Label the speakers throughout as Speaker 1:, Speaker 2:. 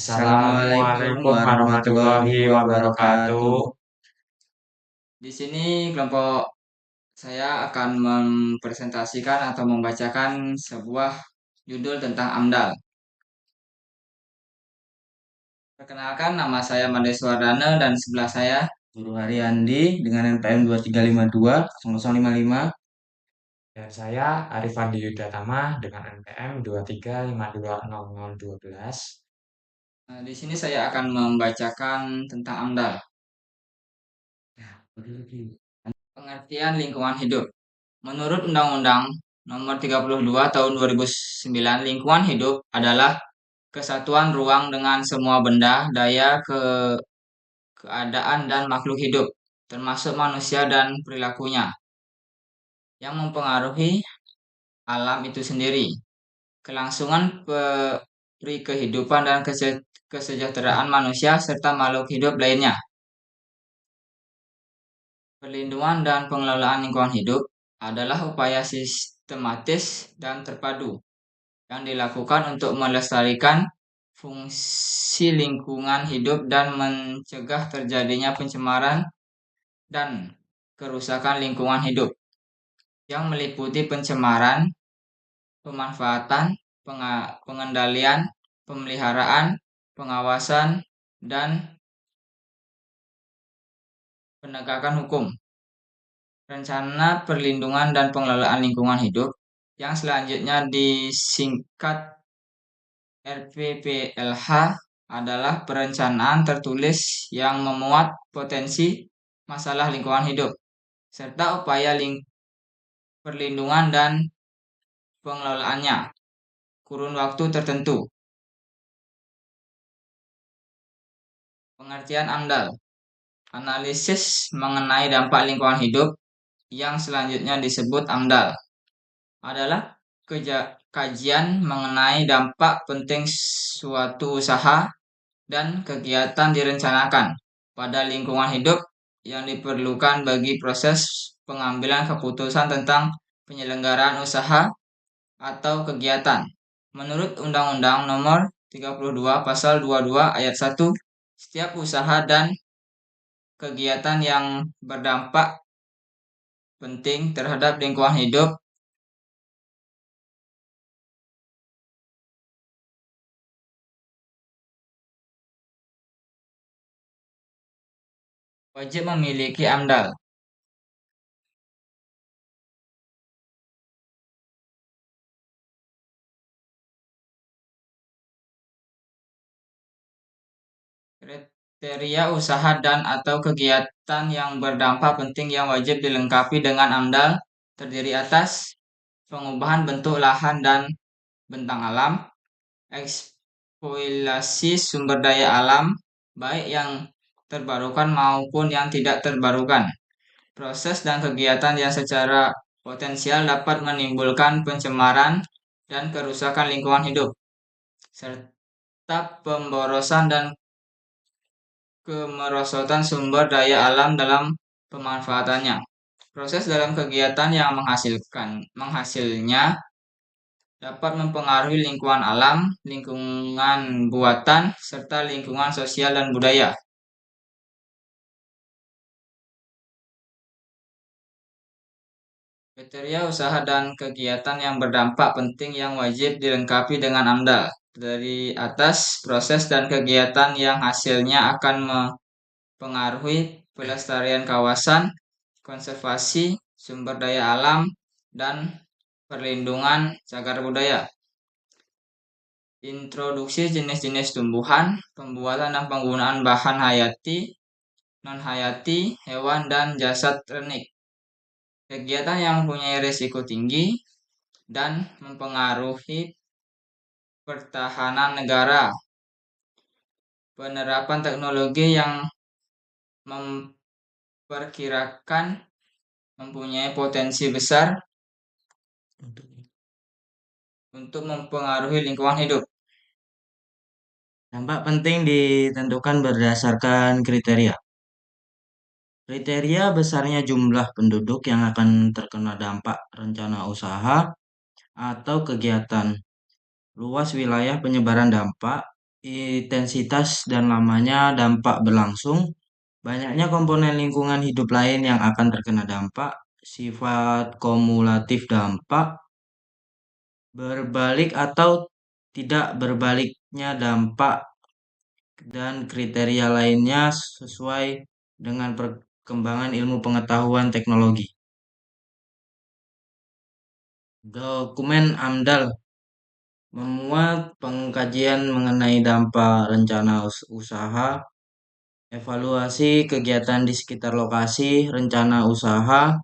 Speaker 1: Assalamualaikum
Speaker 2: Assalamualaikum
Speaker 1: warahmatullahi
Speaker 2: warahmatullahi
Speaker 1: wabarakatuh.
Speaker 2: wabarakatuh.
Speaker 1: Di sini kelompok saya akan mempresentasikan atau membacakan sebuah judul tentang AMDAL. Perkenalkan, nama saya Mades Wardana dan sebelah saya Guru Haryandi dengan NPM 23520055.
Speaker 2: Dan saya Arifandi Yudatama dengan NPM 2352012.
Speaker 1: Nah, di sini saya akan membacakan tentang AMDAL. Pengertian lingkungan hidup. Menurut Undang-Undang Nomor 32 Tahun 2009, lingkungan hidup adalah kesatuan ruang dengan semua benda, daya, keadaan, dan makhluk hidup, termasuk manusia dan perilakunya, yang mempengaruhi alam itu sendiri, kelangsungan peri kehidupan dan kesejahteraan manusia serta makhluk hidup lainnya. Perlindungan dan pengelolaan lingkungan hidup adalah upaya sistematis dan terpadu yang dilakukan untuk melestarikan fungsi lingkungan hidup dan mencegah terjadinya pencemaran dan kerusakan lingkungan hidup yang meliputi pencemaran, pemanfaatan, pengendalian, pemeliharaan, pengawasan, dan penegakan hukum. Rencana Perlindungan dan Pengelolaan Lingkungan Hidup yang selanjutnya disingkat RPPLH adalah perencanaan tertulis yang memuat potensi masalah lingkungan hidup serta upaya perlindungan dan pengelolaannya kurun waktu tertentu. Pengertian AMDAL, analisis mengenai dampak lingkungan hidup yang selanjutnya disebut AMDAL, adalah kajian mengenai dampak penting suatu usaha dan kegiatan direncanakan pada lingkungan hidup yang diperlukan bagi proses pengambilan keputusan tentang penyelenggaraan usaha atau kegiatan. Menurut Undang-Undang Nomor 32 Pasal 22 Ayat 1, setiap usaha dan kegiatan yang berdampak penting terhadap lingkungan hidup wajib memiliki AMDAL. Kriteria usaha dan atau kegiatan yang berdampak penting yang wajib dilengkapi dengan AMDAL terdiri atas pengubahan bentuk lahan dan bentang alam, eksploitasi sumber daya alam, baik yang terbarukan maupun yang tidak terbarukan, proses dan kegiatan yang secara potensial dapat menimbulkan pencemaran dan kerusakan lingkungan hidup, serta pemborosan dan kemerosotan sumber daya alam dalam pemanfaatannya. Proses dalam kegiatan yang menghasilnya dapat mempengaruhi lingkungan alam, lingkungan buatan, serta lingkungan sosial dan budaya. Kriteria usaha dan kegiatan yang berdampak penting yang wajib dilengkapi dengan AMDAL. Dari atas, proses dan kegiatan yang hasilnya akan mempengaruhi pelestarian kawasan, konservasi sumber daya alam, dan perlindungan cagar budaya. Introduksi jenis-jenis tumbuhan, pembuatan dan penggunaan bahan hayati, non-hayati, hewan, dan jasad renik. Kegiatan yang mempunyai risiko tinggi dan mempengaruhi pertahanan negara. Penerapan teknologi yang memperkirakan mempunyai potensi besar untuk mempengaruhi lingkungan hidup. Dampak penting ditentukan berdasarkan kriteria. Kriteria besarnya jumlah penduduk yang akan terkena dampak rencana usaha atau kegiatan, luas wilayah penyebaran dampak,
Speaker 3: intensitas dan lamanya dampak berlangsung, banyaknya komponen lingkungan hidup lain yang akan terkena dampak, sifat kumulatif dampak, berbalik atau tidak berbaliknya dampak, dan kriteria lainnya sesuai dengan perkembangan ilmu pengetahuan teknologi. Dokumen AMDAL memuat pengkajian mengenai dampak rencana usaha, evaluasi kegiatan di sekitar lokasi, rencana usaha,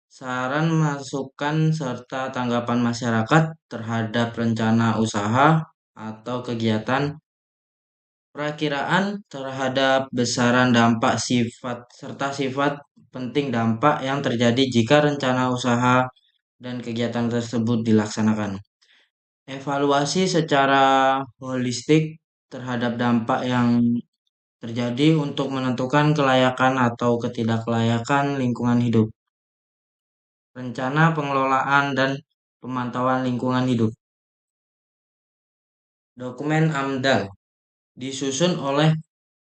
Speaker 3: saran masukan serta tanggapan masyarakat terhadap rencana usaha atau kegiatan, perakiraan terhadap besaran dampak sifat serta sifat penting dampak yang terjadi jika rencana usaha dan kegiatan tersebut dilaksanakan. Evaluasi secara holistik terhadap dampak yang terjadi untuk menentukan kelayakan atau ketidaklayakan lingkungan hidup. Rencana pengelolaan dan pemantauan lingkungan hidup. Dokumen AMDAL disusun oleh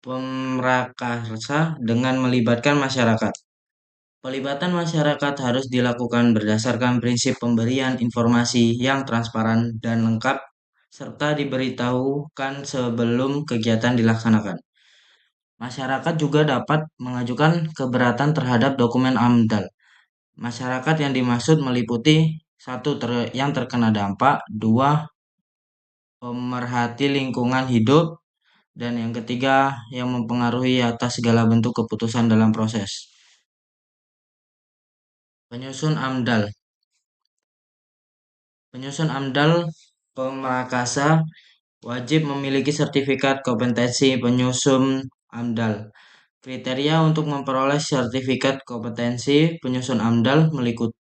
Speaker 3: pemrakarsa dengan melibatkan masyarakat. Pelibatan masyarakat harus dilakukan berdasarkan prinsip pemberian informasi yang transparan dan lengkap serta diberitahukan sebelum kegiatan dilaksanakan. Masyarakat juga dapat mengajukan keberatan terhadap dokumen AMDAL. Masyarakat yang dimaksud meliputi satu yang terkena dampak, dua pemerhati lingkungan hidup, dan yang ketiga yang mempengaruhi atas segala bentuk keputusan dalam proses. Penyusun AMDAL. Penyusun AMDAL Pemrakasa wajib memiliki sertifikat kompetensi penyusun AMDAL. Kriteria untuk memperoleh sertifikat kompetensi penyusun AMDAL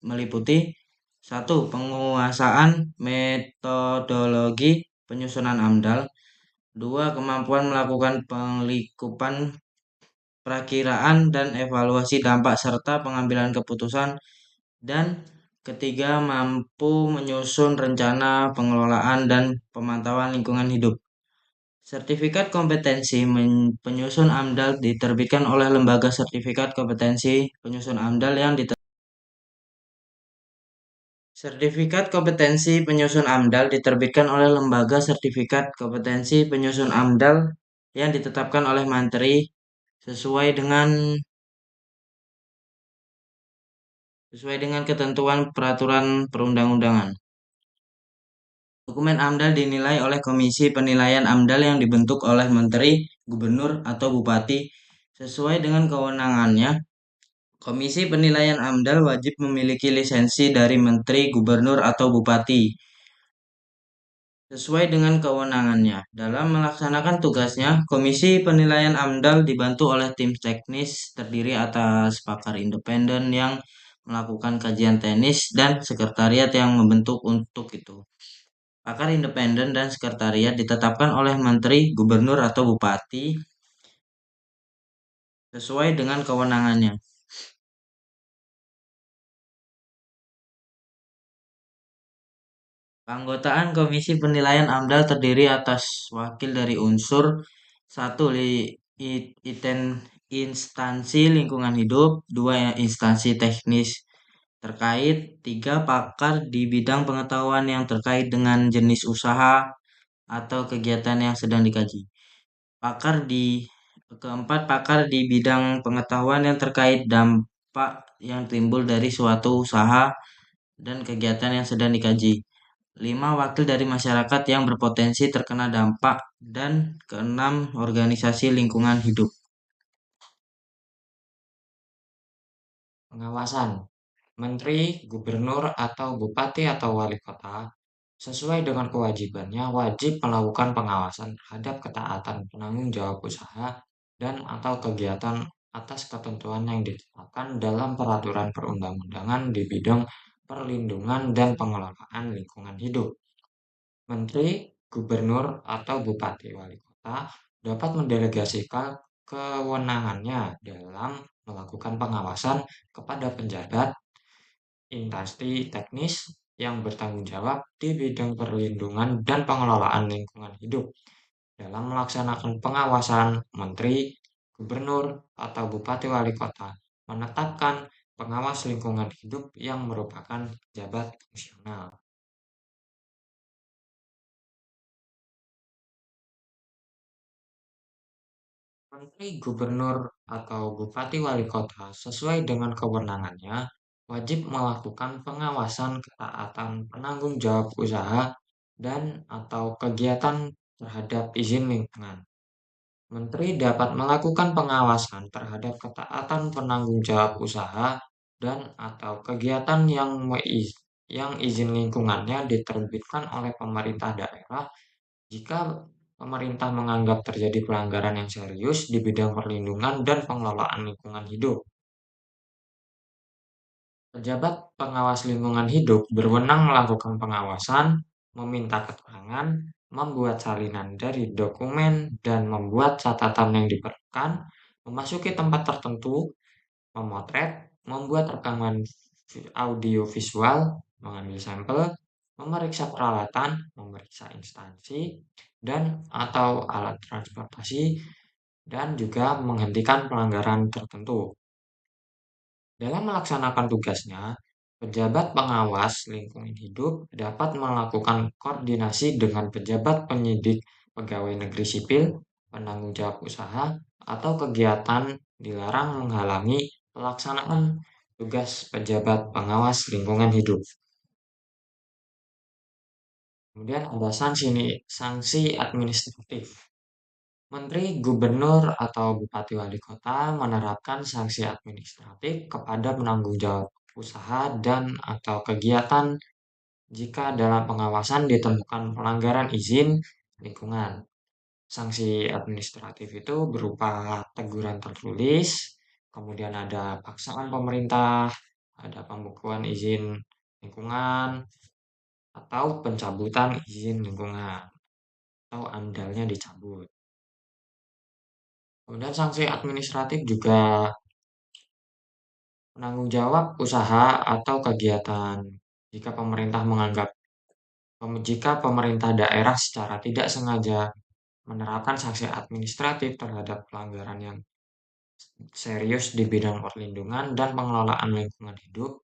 Speaker 3: meliputi: 1. Penguasaan metodologi penyusunan AMDAL. 2. Kemampuan melakukan pelikupan, perakiraan, dan evaluasi dampak serta pengambilan keputusan. Dan ketiga, mampu menyusun rencana pengelolaan dan pemantauan lingkungan hidup. Sertifikat kompetensi penyusun AMDAL diterbitkan oleh Lembaga Sertifikat Kompetensi Penyusun AMDAL yang Sertifikat kompetensi penyusun AMDAL diterbitkan oleh Lembaga Sertifikat Kompetensi Penyusun AMDAL yang ditetapkan oleh Menteri sesuai dengan ketentuan peraturan perundang-undangan. Dokumen AMDAL dinilai oleh Komisi Penilaian AMDAL yang dibentuk oleh Menteri, Gubernur, atau Bupati sesuai dengan kewenangannya. Komisi Penilaian AMDAL wajib memiliki lisensi dari Menteri, Gubernur, atau Bupati sesuai dengan kewenangannya. Dalam melaksanakan tugasnya, Komisi Penilaian AMDAL dibantu oleh tim teknis terdiri atas pakar independen yang melakukan kajian teknis dan sekretariat yang membentuk untuk itu. Pakar independen dan sekretariat ditetapkan oleh Menteri, Gubernur, atau Bupati sesuai dengan kewenangannya. Keanggotaan Komisi Penilaian AMDAL terdiri atas wakil dari unsur 1. Instansi lingkungan hidup, 2. Instansi teknis terkait, 3. Pakar di bidang pengetahuan yang terkait dengan jenis usaha atau kegiatan yang sedang dikaji. Keempat, pakar di bidang pengetahuan yang terkait dampak yang timbul dari suatu usaha dan kegiatan yang sedang dikaji. 5. Wakil dari masyarakat yang berpotensi terkena dampak. Dan keenam, organisasi lingkungan hidup.
Speaker 2: Pengawasan. Menteri, Gubernur, atau Bupati atau Wali Kota sesuai dengan kewajibannya wajib melakukan pengawasan terhadap ketaatan penanggung jawab usaha dan atau kegiatan atas ketentuan yang ditetapkan dalam peraturan perundang-undangan di bidang perlindungan dan pengelolaan lingkungan hidup. Menteri, Gubernur, atau Bupati Wali Kota dapat mendelegasikan kewenangannya dalam melakukan pengawasan kepada penjabat instansi teknis yang bertanggung jawab di bidang perlindungan dan pengelolaan lingkungan hidup Dalam melaksanakan pengawasan, menteri, gubernur, atau bupati wali kota menetapkan pengawas lingkungan hidup yang merupakan pejabat fungsional. Menteri, gubernur, atau bupati wali kota sesuai dengan kewenangannya wajib melakukan pengawasan ketaatan penanggung jawab usaha dan atau kegiatan terhadap izin lingkungan. Menteri dapat melakukan pengawasan terhadap ketaatan penanggung jawab usaha dan atau kegiatan yang izin lingkungannya diterbitkan oleh pemerintah daerah jika pemerintah menganggap terjadi pelanggaran yang serius di bidang perlindungan dan pengelolaan lingkungan hidup. Pejabat pengawas lingkungan hidup berwenang melakukan pengawasan, meminta keterangan, membuat salinan dari dokumen, dan membuat catatan yang diperlukan, memasuki tempat tertentu, memotret, membuat rekaman audio visual, mengambil sampel, memeriksa peralatan, memeriksa instansi, dan atau alat transportasi, dan juga menghentikan pelanggaran tertentu. Dalam melaksanakan tugasnya, pejabat pengawas lingkungan hidup dapat melakukan koordinasi dengan pejabat penyidik, pegawai negeri sipil, penanggung jawab usaha, atau kegiatan dilarang menghalangi pelaksanaan tugas pejabat pengawas lingkungan hidup. Kemudian ada sanksi administratif. Menteri, gubernur, atau bupati wali kota menerapkan sanksi administratif kepada penanggung jawab usaha dan atau kegiatan jika dalam pengawasan ditemukan pelanggaran izin lingkungan. Sanksi administratif itu berupa teguran tertulis, kemudian ada paksaan pemerintah, ada pembukuan izin lingkungan, atau pencabutan izin lingkungan, atau amdalnya dicabut. Kemudian sanksi administratif juga penanggung jawab usaha atau kegiatan jika pemerintah menganggap jika pemerintah daerah secara tidak sengaja menerapkan sanksi administratif terhadap pelanggaran yang serius di bidang perlindungan dan pengelolaan lingkungan hidup,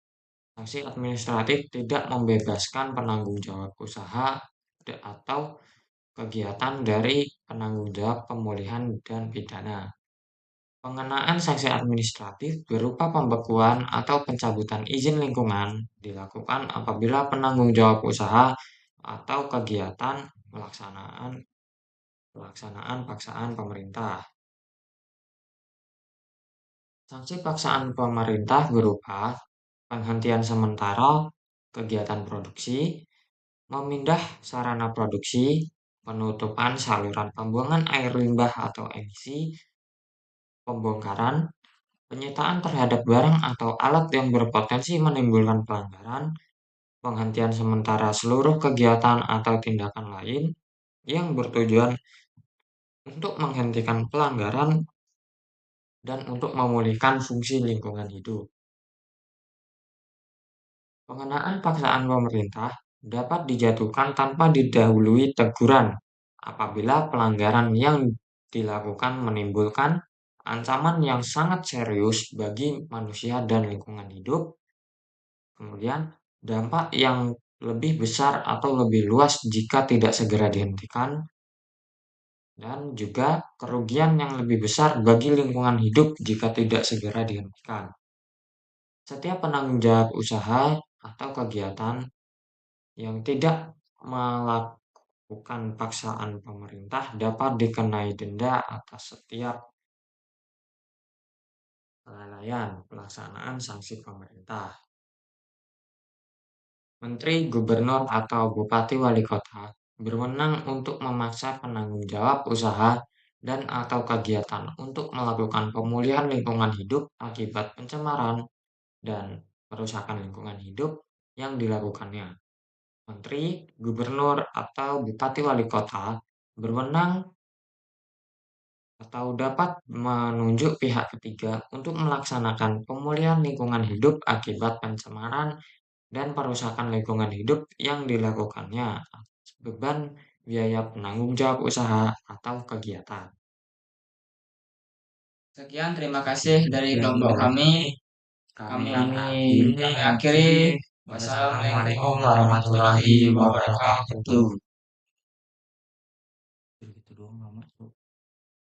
Speaker 2: sanksi administratif tidak membebaskan penanggung jawab usaha atau kegiatan dari penanggung jawab pemulihan dan pidana. Pengenaan sanksi administratif berupa pembekuan atau pencabutan izin lingkungan dilakukan apabila penanggung jawab usaha atau kegiatan pelaksanaan paksaan pemerintah. Sanksi paksaan pemerintah berupa penghentian sementara kegiatan produksi, memindah sarana produksi, penutupan saluran pembuangan air limbah atau emisi, pembongkaran, penyitaan terhadap barang atau alat yang berpotensi menimbulkan pelanggaran, penghentian sementara seluruh kegiatan atau tindakan lain yang bertujuan untuk menghentikan pelanggaran dan untuk memulihkan fungsi lingkungan hidup. Pengenaan paksaan pemerintah dapat dijatuhkan tanpa didahului teguran apabila pelanggaran yang dilakukan menimbulkan ancaman yang sangat serius bagi manusia dan lingkungan hidup. Kemudian, dampak yang lebih besar atau lebih luas jika tidak segera dihentikan, dan juga kerugian yang lebih besar bagi lingkungan hidup jika tidak segera dihentikan. Setiap penanggung jawab usaha atau kegiatan yang tidak melakukan paksaan pemerintah dapat dikenai denda atas setiap kelalaian pelaksanaan sanksi pemerintah. Menteri, gubernur, atau bupati wali kota berwenang untuk memaksa penanggung jawab usaha dan atau kegiatan untuk melakukan pemulihan lingkungan hidup akibat pencemaran dan kerusakan lingkungan hidup yang dilakukannya. Menteri, gubernur, atau bupati wali kota berwenang atau dapat menunjuk pihak ketiga untuk melaksanakan pemulihan lingkungan hidup akibat pencemaran dan perusakan lingkungan hidup yang dilakukannya. Beban biaya penanggung jawab usaha atau kegiatan.
Speaker 1: Sekian, terima kasih dari
Speaker 2: Sekian
Speaker 1: kelompok
Speaker 2: dari
Speaker 1: kami.
Speaker 2: kami
Speaker 1: Kami akhiri.
Speaker 2: Wassalamualaikum warahmatullahi wabarakatuh.